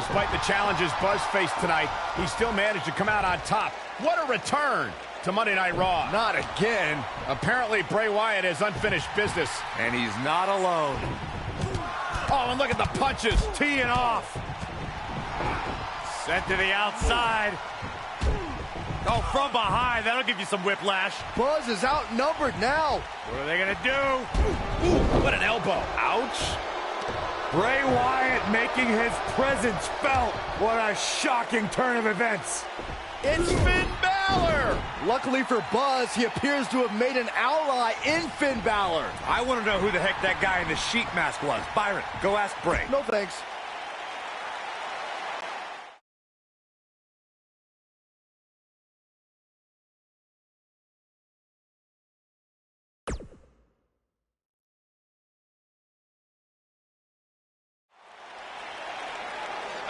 Despite the challenges Buzz faced tonight, he still managed to come out on top. What a return to Monday Night Raw. Not again. Apparently, Bray Wyatt has unfinished business. And he's not alone. Oh, and look at the punches, teeing off. Sent to the outside. Oh, from behind, that'll give you some whiplash. Buzz is outnumbered now. What are they gonna do? Ooh, what an elbow. Ouch. Bray Wyatt making his presence felt. What a shocking turn of events. It's Finn Balor. Luckily for Buzz, he appears to have made an ally in Finn Balor. I want to know who the heck that guy in the sheep mask was. Byron, go ask Bray. No thanks.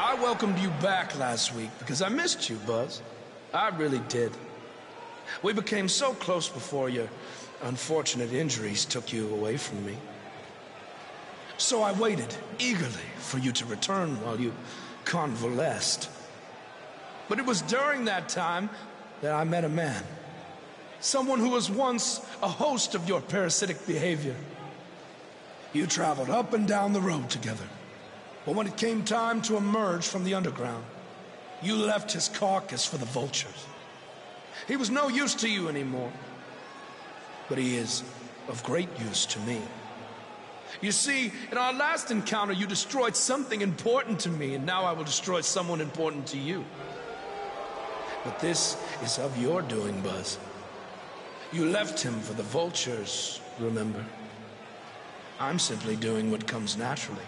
I welcomed you back last week because I missed you, Buzz. I really did. We became so close before your unfortunate injuries took you away from me. So I waited eagerly for you to return while you convalesced. But it was during that time that I met a man. Someone who was once a host of your parasitic behavior. You traveled up and down the road together. But when it came time to emerge from the underground, you left his carcass for the vultures. He was no use to you anymore, but he is of great use to me. You see, in our last encounter, you destroyed something important to me, and now I will destroy someone important to you. But this is of your doing, Buzz. You left him for the vultures, remember? I'm simply doing what comes naturally.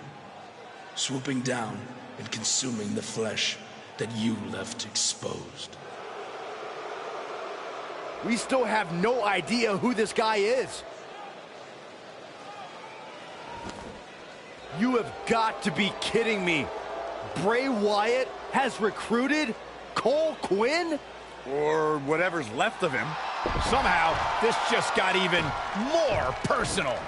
Swooping down and consuming the flesh that you left exposed. We still have no idea who this guy is. You have got to be kidding me. Bray Wyatt has recruited Cole Quinn? Or whatever's left of him. Somehow, this just got even more personal.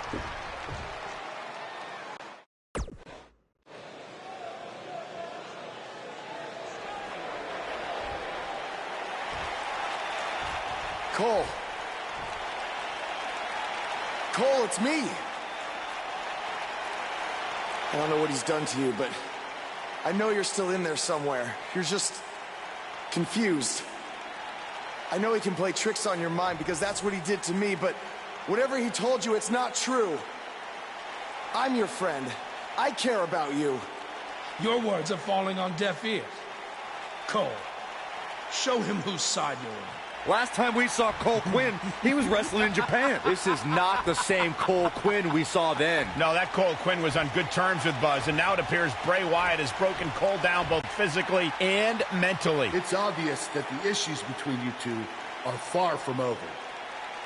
Cole. Cole, it's me. I don't know what he's done to you, but I know you're still in there somewhere. You're just confused. I know he can play tricks on your mind because that's what he did to me, but whatever he told you, it's not true. I'm your friend. I care about you. Your words are falling on deaf ears. Cole, show him whose side you're on. Last time we saw Cole Quinn, he was wrestling in Japan. This is not the same Cole Quinn we saw then. No, that Cole Quinn was on good terms with Buzz, and now it appears Bray Wyatt has broken Cole down both physically and mentally. It's obvious that the issues between you two are far from over.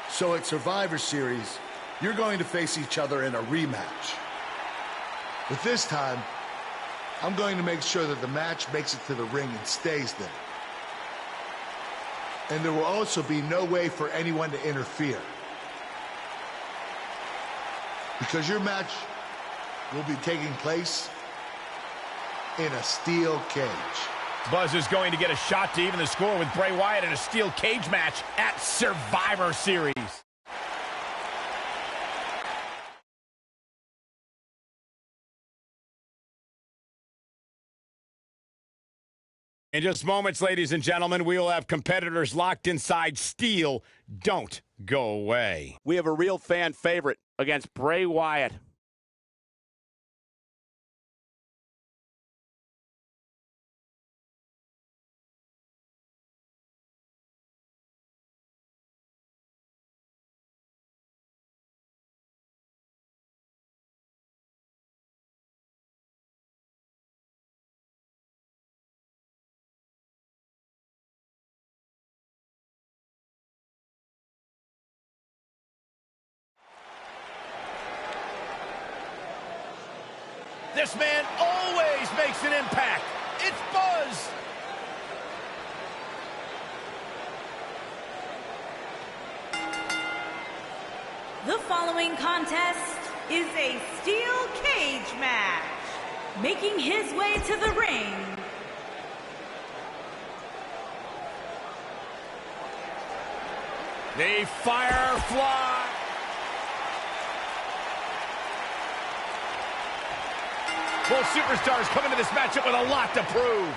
So at Survivor Series, you're going to face each other in a rematch. But this time, I'm going to make sure that the match makes it to the ring and stays there. And there will also be no way for anyone to interfere. Because your match will be taking place in a steel cage. Buzz is going to get a shot to even the score with Bray Wyatt in a steel cage match at Survivor Series. In just moments, ladies and gentlemen, we will have competitors locked inside steel. Don't go away. We have a real fan favorite against Bray Wyatt. This man always makes an impact. It's Buzz. The following contest is a steel cage match. Making his way to the ring The Firefly. Both superstars come into this matchup with a lot to prove.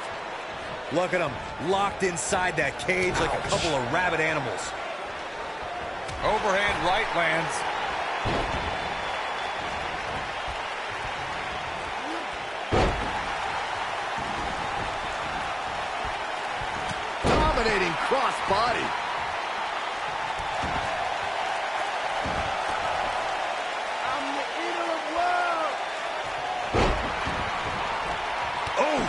Look at them, locked inside that cage like a couple of rabid animals. Overhand right lands. Dominating cross-body. I'm the eater of world. Oh!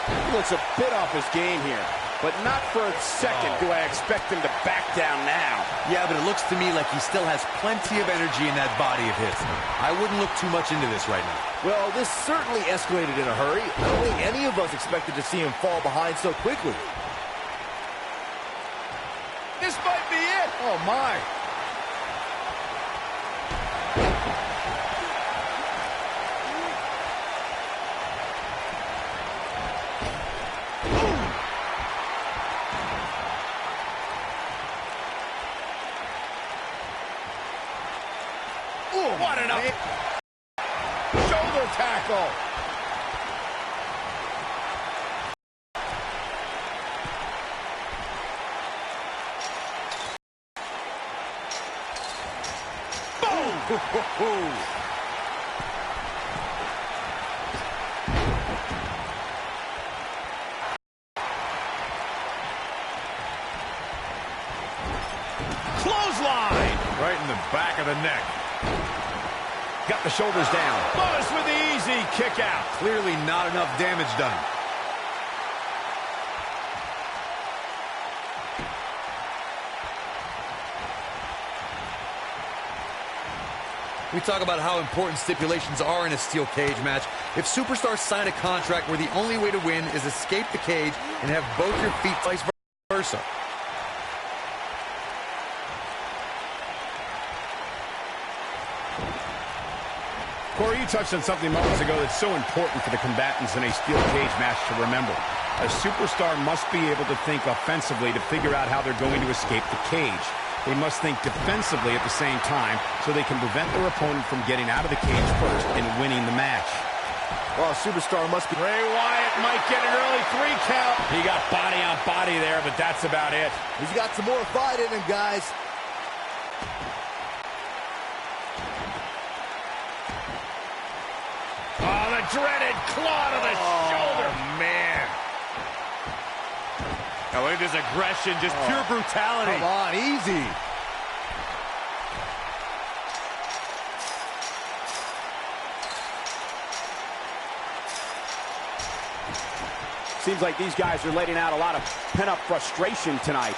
He looks a bit off his game here, but not for a second do I expect him to back down now. Yeah, but it looks to me like he still has plenty of energy in that body of his. I wouldn't look too much into this right now. Well, this certainly escalated in a hurry. I don't think any of us expected to see him fall behind so quickly. This might be it. Oh, my. What an up. Shoulder tackle. Boom. Clothesline. Right in the back of the neck. Got the shoulders down. Bonus with the easy kick out. Clearly not enough damage done. We talk about how important stipulations are in a steel cage match. If superstars sign a contract where the only way to win is escape the cage and have both your feet vice versa. Corey, you touched on something moments ago that's so important for the combatants in a steel cage match to remember. A superstar must be able to think offensively to figure out how they're going to escape the cage. They must think defensively at the same time so they can prevent their opponent from getting out of the cage first and winning the match. Well, a superstar must be... Bray Wyatt might get an early 3 count. He got body on body there, but that's about it. He's got some more fight in him, guys. Oh, the dreaded claw to the shoulder. Man. Now look at this aggression, just pure brutality. Come on, easy. Seems like these guys are letting out a lot of pent-up frustration tonight.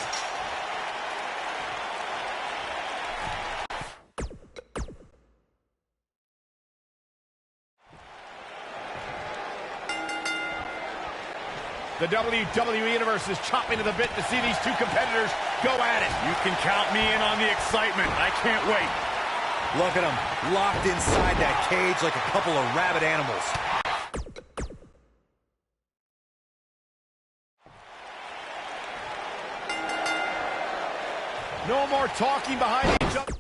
The WWE Universe is chopping to the bit to see these two competitors go at it. You can count me in on the excitement. I can't wait. Look at them, locked inside that cage like a couple of rabid animals. No more talking behind each other.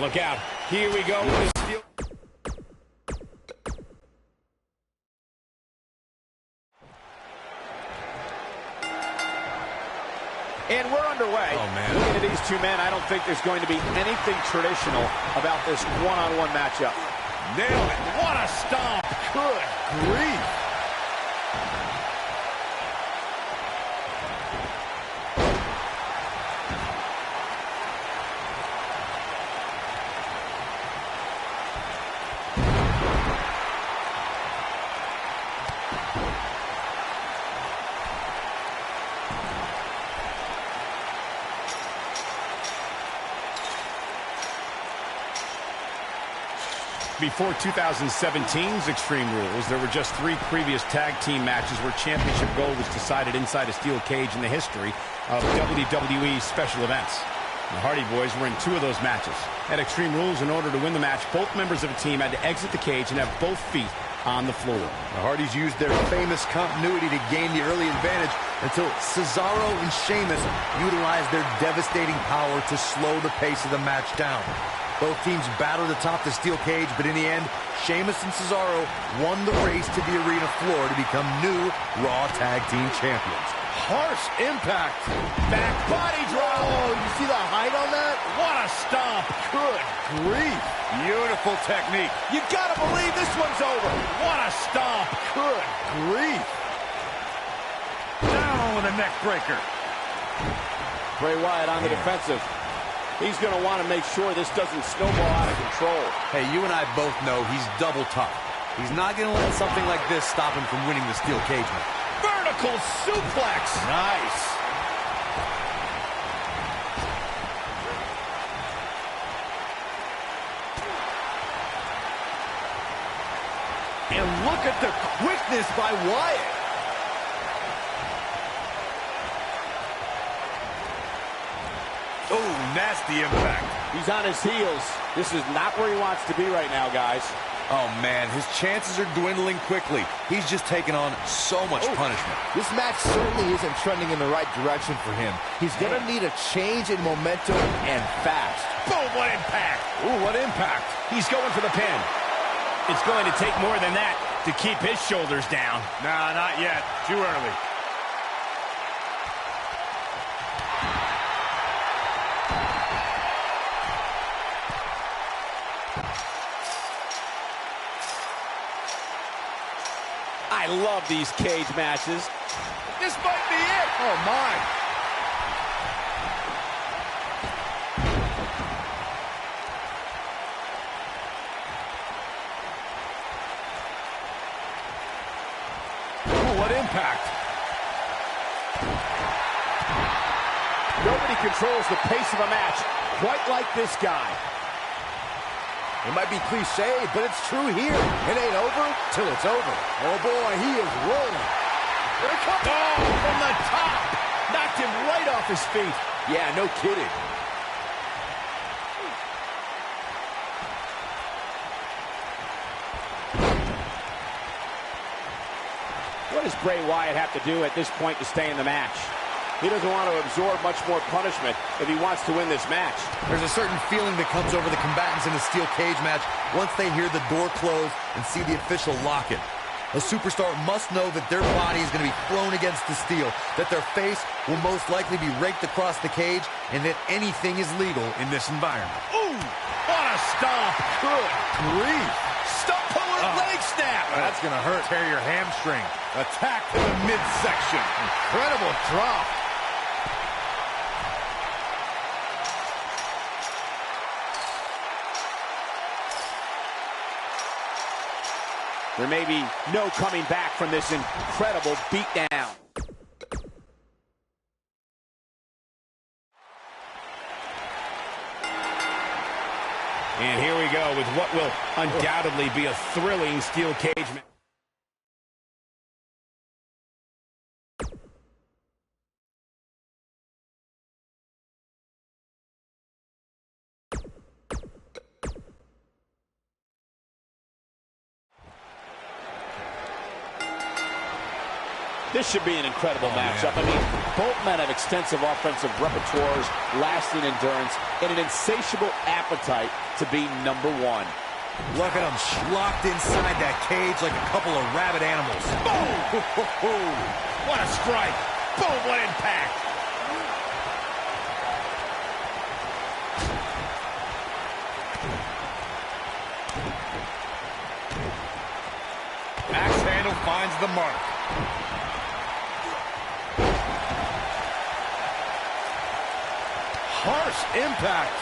Look out. Here we go with the steel. And we're underway. Oh, man. Looking at these two men, I don't think there's going to be anything traditional about this one-on-one matchup. Nailed it. What a stomp. Good grief. Before 2017's Extreme Rules, there were just 3 previous tag team matches where championship gold was decided inside a steel cage in the history of WWE special events. The Hardy Boys were in 2 of those matches. At Extreme Rules, in order to win the match, both members of a team had to exit the cage and have both feet on the floor. The Hardys used their famous continuity to gain the early advantage until Cesaro and Sheamus utilized their devastating power to slow the pace of the match down. Both teams battled atop the steel cage, but in the end, Sheamus and Cesaro won the race to the arena floor to become new Raw Tag Team Champions. Harsh impact. Back body drop. Oh, you see the height on that? What a stomp. Good grief. Beautiful technique. You gotta believe this one's over. What a stomp. Good grief. Down with a neck breaker. Bray Wyatt on the defensive. He's going to want to make sure this doesn't snowball out of control. Hey, you and I both know he's double tough. He's not going to let something like this stop him from winning the steel cage match. Vertical suplex. Nice. And look at the quickness by Wyatt. Oh, nasty impact. He's on his heels. This is not where he wants to be right now, guys. Oh, man, his chances are dwindling quickly. He's just taken on so much punishment. This match certainly isn't trending in the right direction for him. He's going to need a change in momentum and fast. Boom, what impact. Ooh, what impact. He's going for the pin. It's going to take more than that to keep his shoulders down. Nah, not yet. Too early. I love these cage matches. This might be it. Oh, my. Ooh, what impact. Nobody controls the pace of a match quite like this guy. It might be cliche, but it's true here. It ain't over till it's over. Oh, boy, he is rolling. Here it comes. Oh, from the top. Knocked him right off his feet. Yeah, no kidding. What does Bray Wyatt have to do at this point to stay in the match? He doesn't want to absorb much more punishment if he wants to win this match. There's a certain feeling that comes over the combatants in a steel cage match once they hear the door close and see the official lock it. A superstar must know that their body is going to be thrown against the steel, that their face will most likely be raked across the cage, and that anything is legal in this environment. Ooh, what a stomp. Good grief. Stump puller leg snap. That's going to hurt. Tear your hamstring. Attack to the midsection. Incredible drop. There may be no coming back from this incredible beatdown. And here we go with what will undoubtedly be a thrilling steel cage match. This should be an incredible matchup. I mean, both men have extensive offensive repertoires, lasting endurance, and an insatiable appetite to be number one. Look at them locked inside that cage like a couple of rabid animals. Boom! What a strike! Boom! What impact! Axe handle finds the mark. Harsh impact.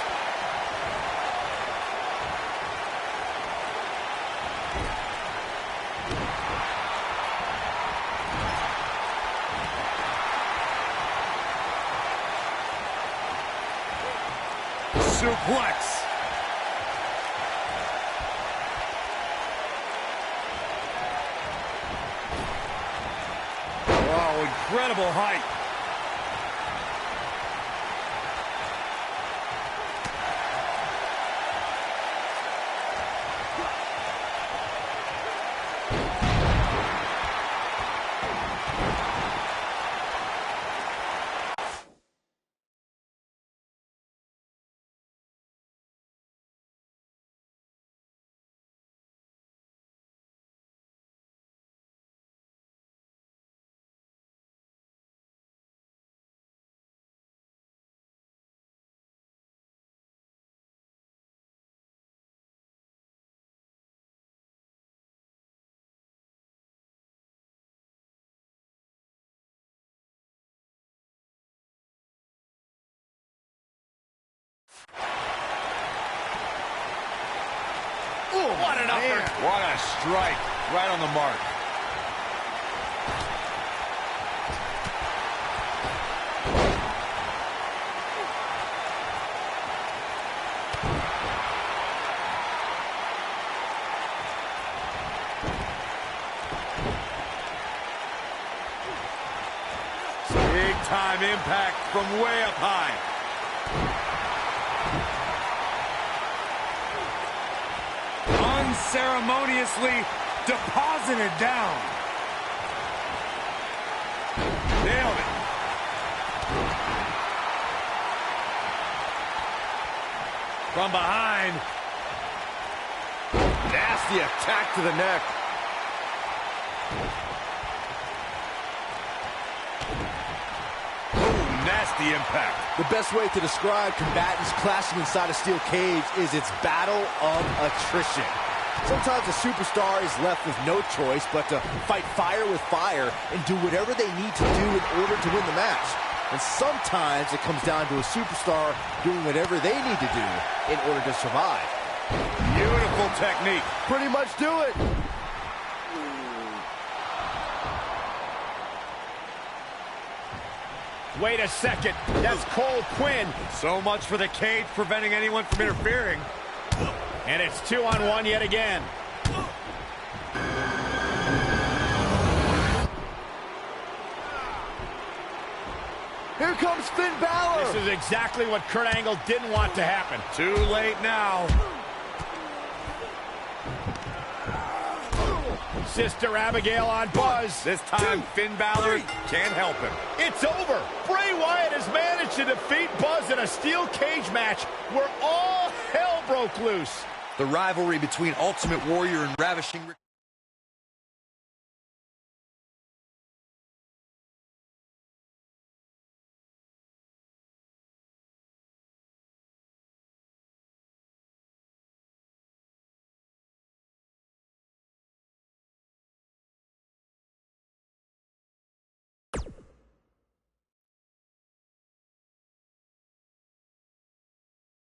Suplex. Wow, incredible height. What an upper. What a strike. Right on the mark. Big-time impact from way up high. Unceremoniously deposited down. Nailed it. From behind. Nasty attack to the neck. Nasty impact. The best way to describe combatants clashing inside a steel cage is its battle of attrition. Sometimes a superstar is left with no choice but to fight fire with fire and do whatever they need to do in order to win the match. And sometimes it comes down to a superstar doing whatever they need to do in order to survive. Beautiful technique. Pretty much do it. Wait a second. That's Cole Quinn. So much for the cage preventing anyone from interfering. And it's 2-on-1 yet again. Here comes Finn Balor. This is exactly what Kurt Angle didn't want to happen. Too late now. Sister Abigail on Buzz. This time, Finn Balor can't help him. It's over. Bray Wyatt has managed to defeat Buzz in a steel cage match where all hell broke loose. The rivalry between Ultimate Warrior and Ravishing Rick.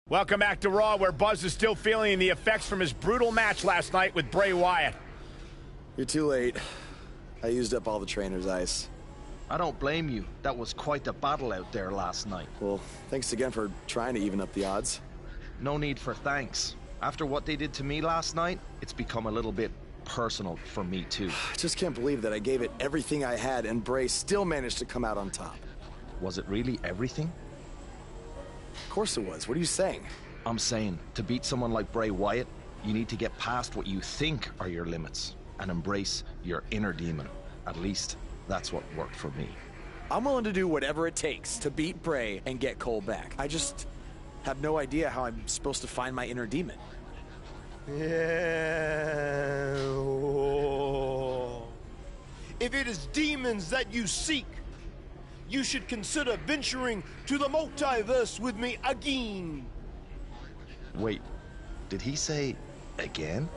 Welcome back to Raw, where Buzz is still feeling the effects from his brutal match last night with Bray Wyatt. You're too late. I used up all the trainer's ice. I don't blame you. That was quite the battle out there last night. Well, thanks again for trying to even up the odds. No need for thanks. After what they did to me last night, it's become a little bit personal for me too. I just can't believe that I gave it everything I had and Bray still managed to come out on top. Was it really everything? Of course it was. What are you saying? I'm saying, to beat someone like Bray Wyatt, you need to get past what you think are your limits and embrace your inner demon. At least, that's what worked for me. I'm willing to do whatever it takes to beat Bray and get Cole back. I just have no idea how I'm supposed to find my inner demon. Yeah. If it is demons that you seek, you should consider venturing to the multiverse with me again. Wait, did he say again?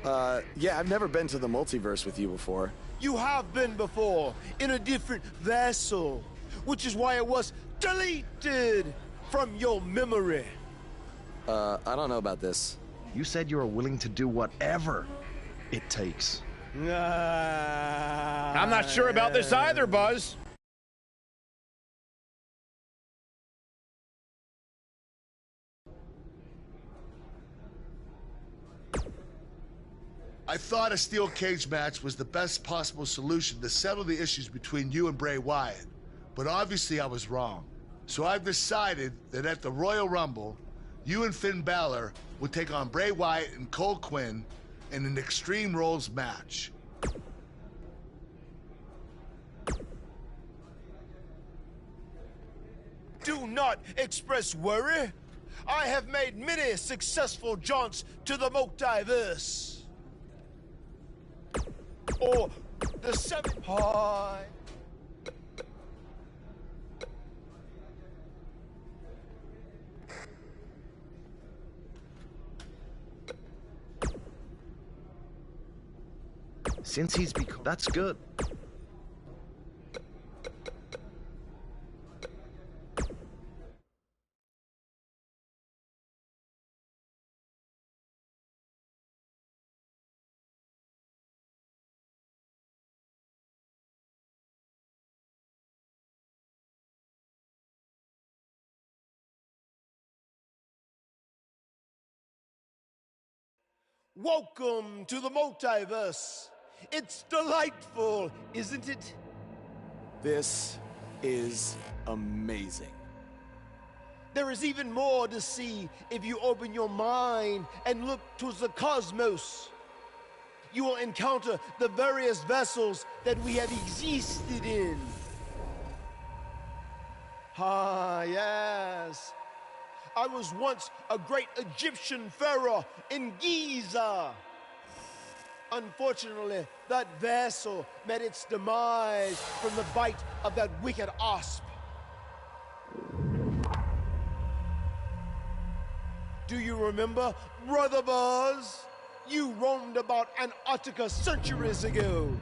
Yeah, I've never been to the multiverse with you before. You have been before, in a different vessel, which is why it was deleted from your memory. I don't know about this. You said you were willing to do whatever it takes. I'm not sure about this either, Buzz. I thought a steel cage match was the best possible solution to settle the issues between you and Bray Wyatt, but obviously I was wrong. So I've decided that at the Royal Rumble, you and Finn Balor would take on Bray Wyatt and Cole Quinn in an Extreme Rules match. Do not express worry. I have made many successful jaunts to the multiverse. Or the seven high. Since he's become... That's good. Welcome to the multiverse. It's delightful, isn't it? This is amazing. There is even more to see if you open your mind and look towards the cosmos. You will encounter the various vessels that we have existed in. Ah, yes. I was once a great Egyptian pharaoh in Giza. Unfortunately, that vessel met its demise from the bite of that wicked asp. Do you remember, Brother Buzz? You roamed about Antarctica centuries ago.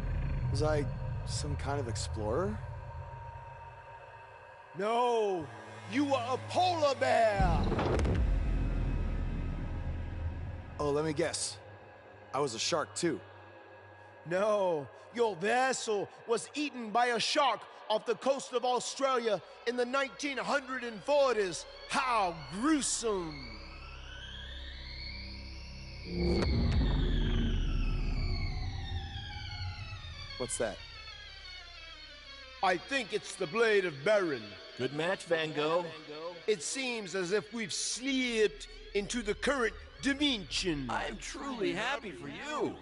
Was I some kind of explorer? No, you were a polar bear. Oh, let me guess. I was a shark too. No, your vessel was eaten by a shark off the coast of Australia in the 1940s. How gruesome! What's that? I think it's the blade of Baron. Good match, Van Gogh. It seems as if we've slipped into the current dimension. I'm truly happy for you.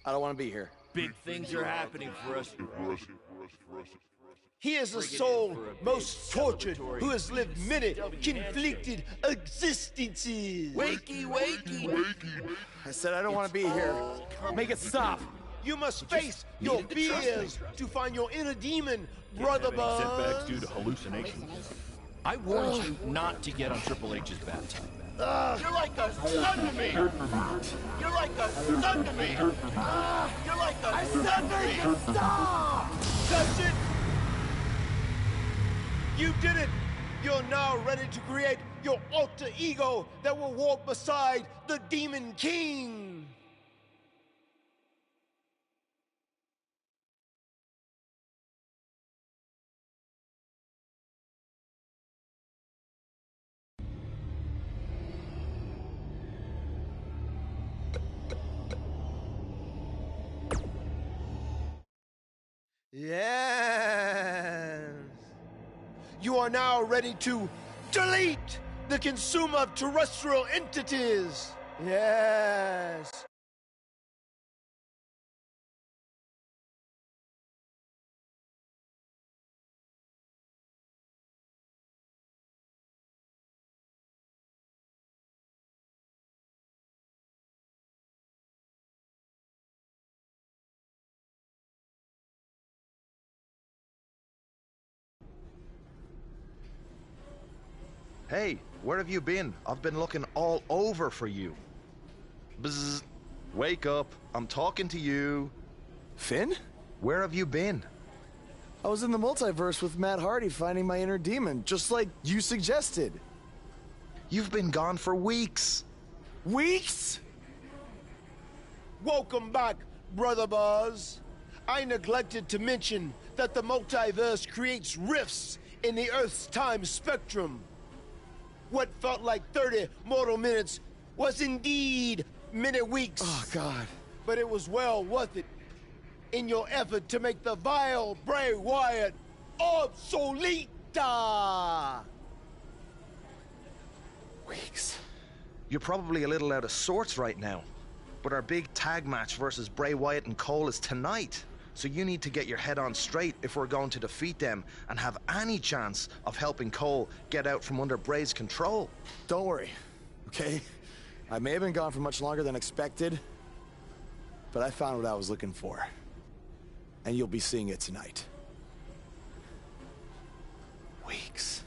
I don't want to be here. Big things are happening for us. He is a soul most tortured who has lived many conflicted existences. Wakey, wakey. I said I don't want to be here. Make it stop. You must face your fears to find your inner demon, Brother Buzz. Setbacks due to hallucinations. I warned you not to get on Triple H's bad time. You're like a son to me. You're like a son to me. You're like a son to me. Stop! That's it! You did it! You're now ready to create your alter ego that will walk beside the Demon King! Yes! You are now ready to delete the consumer of terrestrial entities! Yes! Hey, where have you been? I've been looking all over for you. Bzzz. Wake up. I'm talking to you. Finn? Where have you been? I was in the multiverse with Matt Hardy finding my inner demon, just like you suggested. You've been gone for weeks. Weeks? Welcome back, Brother Buzz. I neglected to mention that the multiverse creates rifts in the Earth's time spectrum. What felt like 30 mortal minutes was indeed many weeks. Oh, God. But it was well worth it in your effort to make the vile Bray Wyatt obsolete. Weeks. You're probably a little out of sorts right now, but our big tag match versus Bray Wyatt and Cole is tonight. So you need to get your head on straight if we're going to defeat them and have any chance of helping Cole get out from under Bray's control. Don't worry, okay? I may have been gone for much longer than expected, but I found what I was looking for. And you'll be seeing it tonight. Weeks.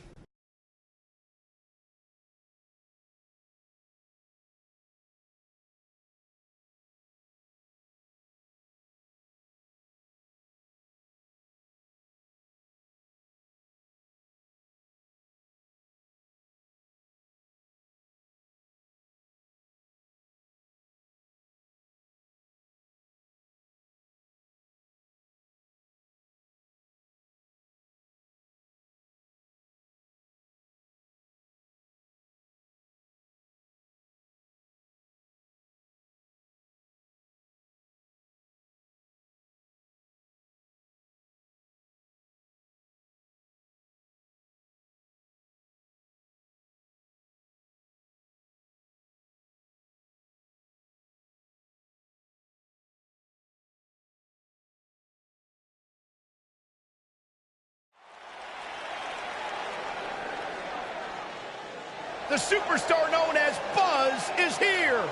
The superstar known as Buzz is here.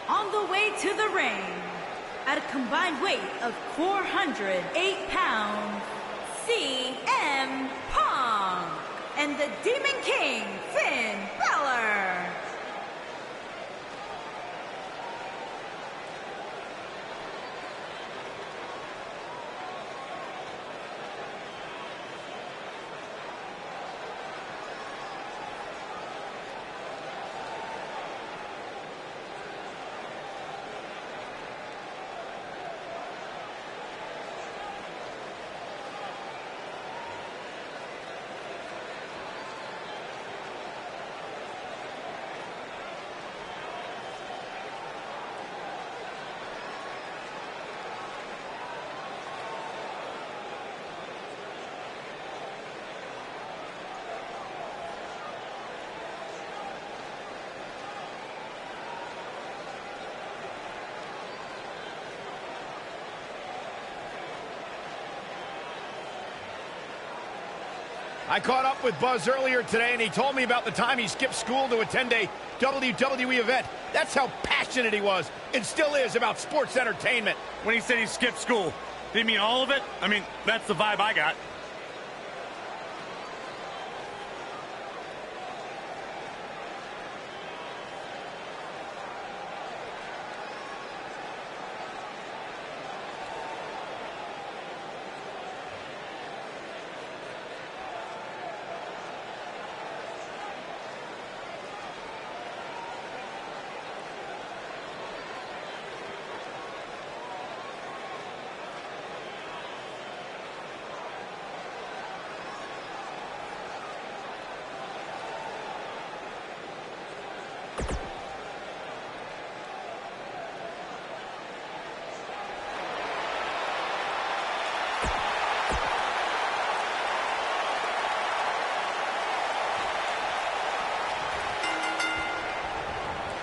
On the way to the ring, at a combined weight of 408 pounds, CM Punk and the Demon King, Finn Balor. I caught up with Buzz earlier today, and he told me about the time he skipped school to attend a WWE event. That's how passionate he was, and still is, about sports entertainment. When he said he skipped school, did he mean all of it? I mean, that's the vibe I got.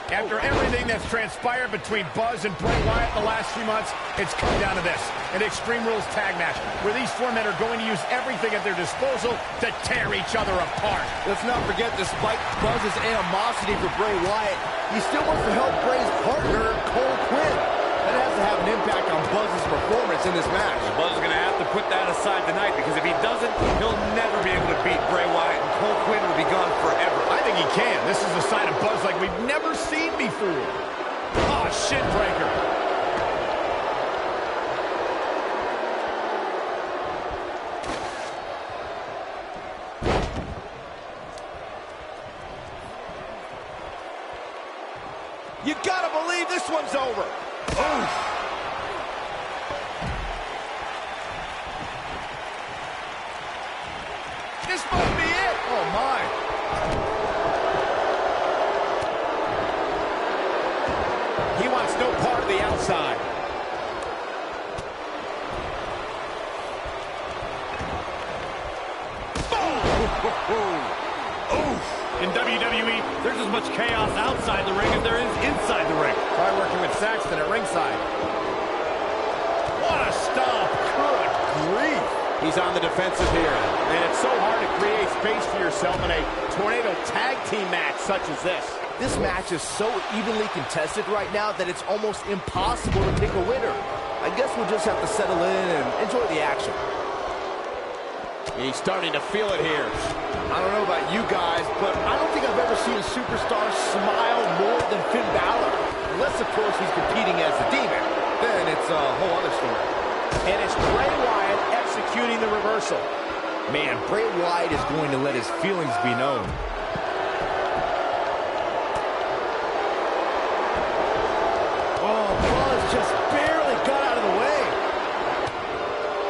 After everything that's transpired between Buzz and Bray Wyatt in the last few months, it's come down to this, an Extreme Rules tag match, where these four men are going to use everything at their disposal to tear each other apart. Let's not forget, despite Buzz's animosity for Bray Wyatt, he still wants to help Bray's partner, Cole Quinn. That has to have an impact on Buzz's performance in this match. Buzz is going to have to put that aside tonight, because if he doesn't, he'll never be able to beat Bray Wyatt, and Cole Quinn will be gone forever. I think he can. This is a sign of Buzz like we've never seen before. Oh, shin breaker. You gotta believe this one's over. This must be it. Oh, my. He wants no part of the outside. In WWE, there's as much chaos outside the ring as there is inside the ring. Try working with Saxton at ringside. What a stomp. Good grief. He's on the defensive here, and it's so hard to create space for yourself in a tornado tag team match such as this. This match is so evenly contested right now that it's almost impossible to pick a winner. I guess we'll just have to settle in and enjoy the action. He's starting to feel it here. I don't know about you guys, but I don't think I've ever seen a superstar smile more than Finn Balor. Unless, of course, he's competing as the Demon. Then it's a whole other story. And it's Bray Wyatt executing the reversal. Man, Bray Wyatt is going to let his feelings be known. Oh, Buzz just barely got out of the way.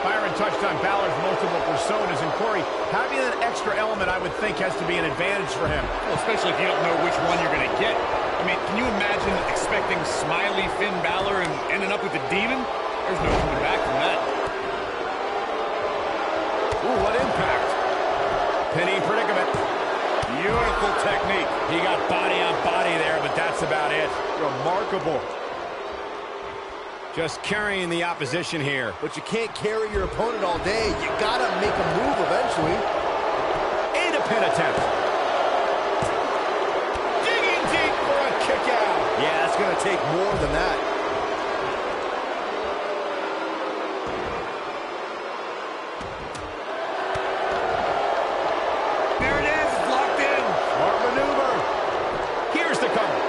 Byron touched on Balor's multiple personas, and Corey, having an extra element, I would think, has to be an advantage for him. Well, especially if you don't know which one you're going to get. I mean, can you imagine expecting smiley Finn Balor and ending up with the Demon? There's no coming back from that. Ooh, what impact. Pinning predicament. Beautiful technique. He got body on body there, but that's about it. Remarkable. Just carrying the opposition here. But you can't carry your opponent all day. You gotta make a move eventually. And a pin attempt. Digging deep for a kick out. Yeah, it's gonna take more than that. There it is, it's locked in. Smart maneuver. Here's the cover.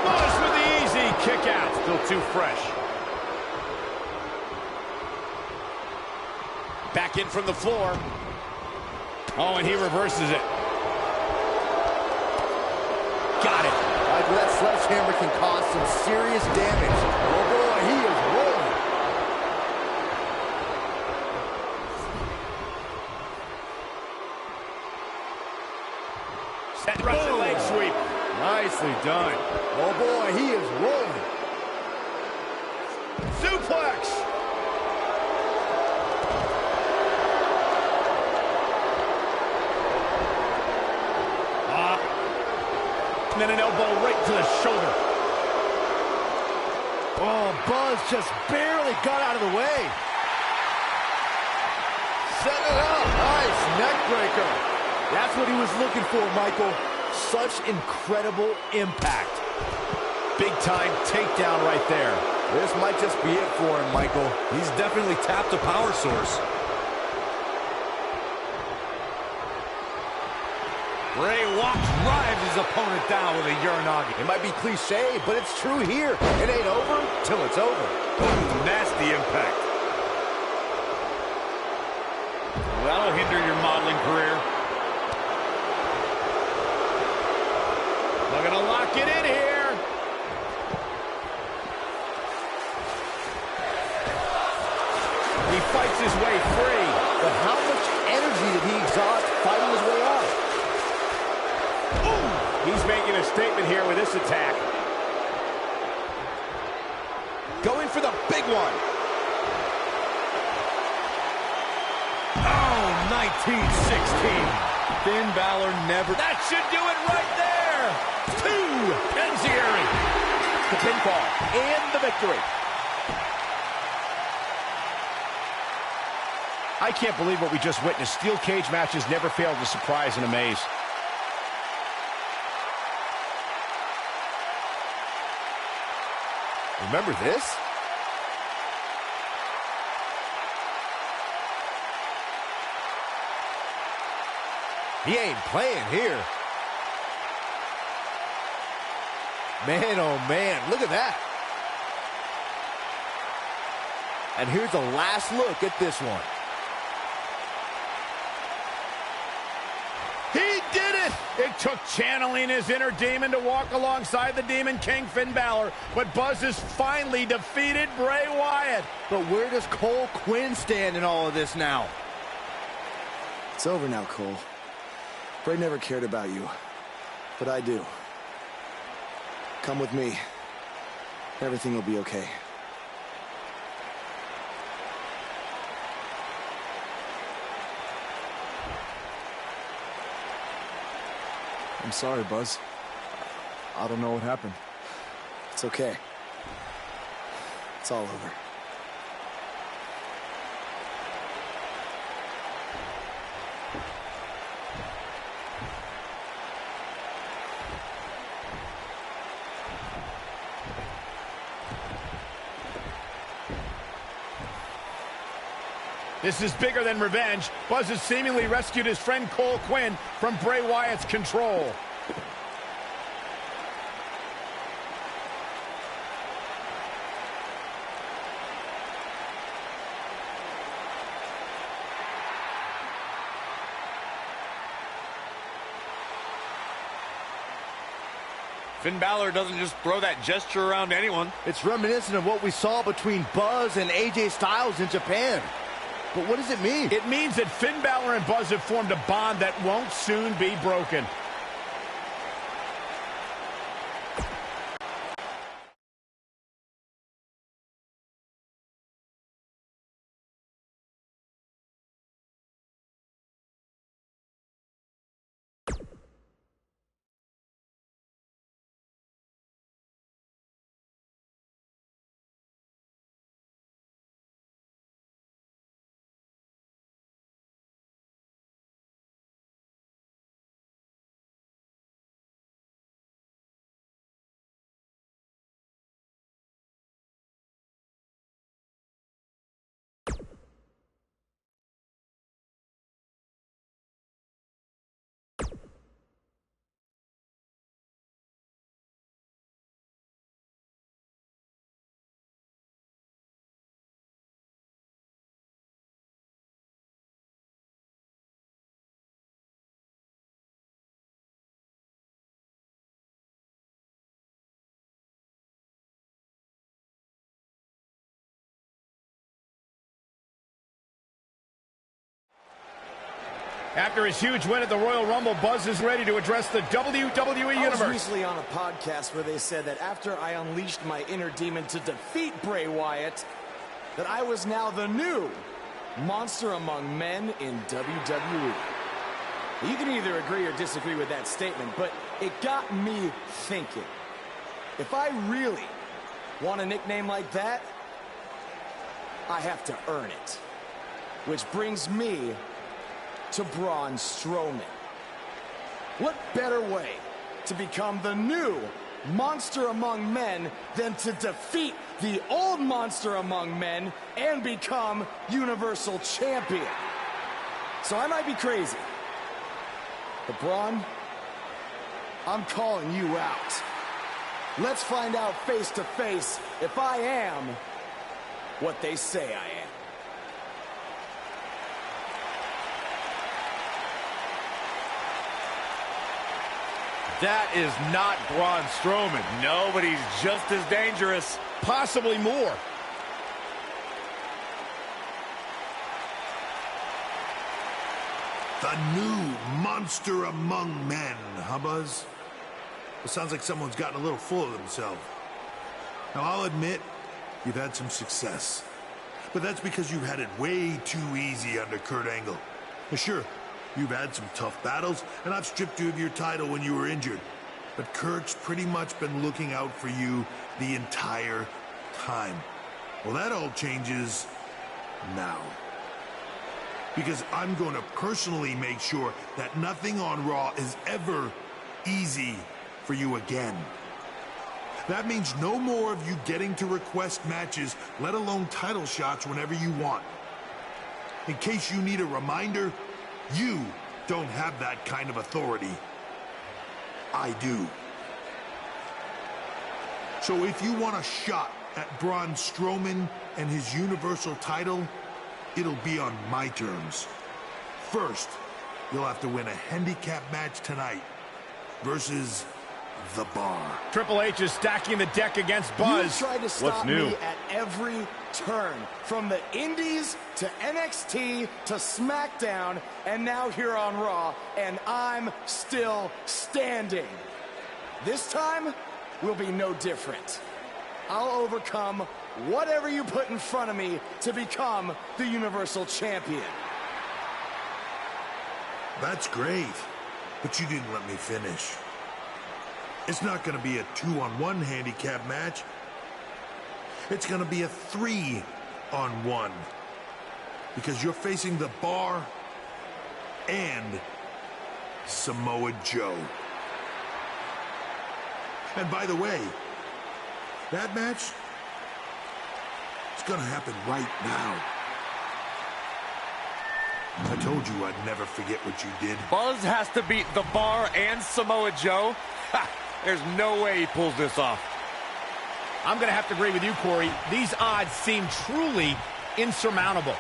Buzz with the easy kick out. Still too fresh. Back in from the floor. Oh, and he reverses it. Got it. Like that sledgehammer can cause some serious damage. Oh boy, he is rolling. Set Russian leg sweep. Nicely done. Oh boy, he is rolling. Suplex. And then an elbow right to the shoulder. Oh, Buzz just barely got out of the way. Set it up. Nice neck breaker. That's what he was looking for, Michael. Such incredible impact. Big time takedown right there. This might just be it for him, Michael. He's definitely tapped a power source. Bray Wyatt drives his opponent down with a Uranagi. It might be cliche, but it's true here. It ain't over till it's over. Ooh, nasty impact. That'll hinder your modeling career. Looking to lock it in here. He fights his way free. But how much energy did he exhaust fighting his way out? He's making a statement here with this attack. Going for the big one. Oh, 1916. Finn Balor never... That should do it right there. 2. Enziguri. The pinfall and the victory. I can't believe what we just witnessed. Steel cage matches never fail to surprise and amaze. Remember this? He ain't playing here. Man, oh man, look at that. And here's a last look at this one. He did it! It took channeling his inner demon to walk alongside the Demon King, Finn Balor, but Buzz has finally defeated Bray Wyatt. But where does Cole Quinn stand in all of this now? It's over now, Cole. Bray never cared about you, but I do. Come with me. Everything will be okay. I'm sorry, Buzz. I don't know what happened. It's okay. It's all over. This is bigger than revenge. Buzz has seemingly rescued his friend Cole Quinn from Bray Wyatt's control. Finn Balor doesn't just throw that gesture around to anyone. It's reminiscent of what we saw between Buzz and AJ Styles in Japan. But what does it mean? It means that Finn Balor and Buzz have formed a bond that won't soon be broken. After his huge win at the Royal Rumble, Buzz is ready to address the WWE Universe. I was recently on a podcast where they said that after I unleashed my inner demon to defeat Bray Wyatt, that I was now the new monster among men in WWE. You can either agree or disagree with that statement, but it got me thinking. If I really want a nickname like that, I have to earn it. Which brings me to Braun Strowman. What better way to become the new monster among men than to defeat the old monster among men and become Universal Champion? So I might be crazy, but Braun, I'm calling you out. Let's find out face to face if I am what they say I am. That is not Braun Strowman. No, but he's just as dangerous. Possibly more. The new monster among men, huh, Buzz? It sounds like someone's gotten a little full of themselves. Now, I'll admit, you've had some success. But that's because you've had it way too easy under Kurt Angle. Now, sure, you've had some tough battles, and I've stripped you of your title when you were injured. But Kurt's pretty much been looking out for you the entire time. Well, that all changes now. Because I'm going to personally make sure that nothing on Raw is ever easy for you again. That means no more of you getting to request matches, let alone title shots whenever you want. In case you need a reminder, you don't have that kind of authority. I do. So if you want a shot at Braun Strowman and his Universal title, it'll be on my terms. First, you'll have to win a handicap match tonight versus The Bar. Triple H is stacking the deck against Buzz. You tried to stop me at every turn, from the Indies to NXT to SmackDown, and now here on Raw, and I'm still standing. This time will be no different. I'll overcome whatever you put in front of me to become the Universal Champion. That's great, but you didn't let me finish. It's not going to be a 2-on-1 handicap match. It's going to be a 3-on-1. Because you're facing The Bar and Samoa Joe. And by the way, that match is going to happen right now. I told you I'd never forget what you did. Buzz has to beat The Bar and Samoa Joe? Ha! There's no way he pulls this off. I'm going to have to agree with you, Corey. These odds seem truly insurmountable.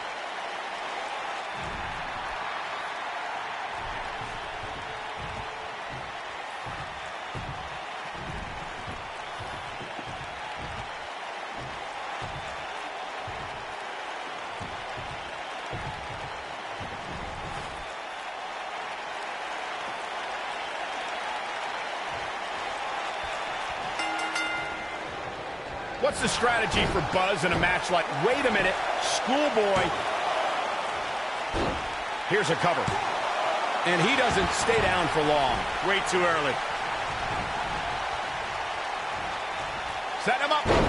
What's the strategy for Buzz in a match like, wait a minute, schoolboy. Here's a cover. And he doesn't stay down for long. Way too early. Set him up.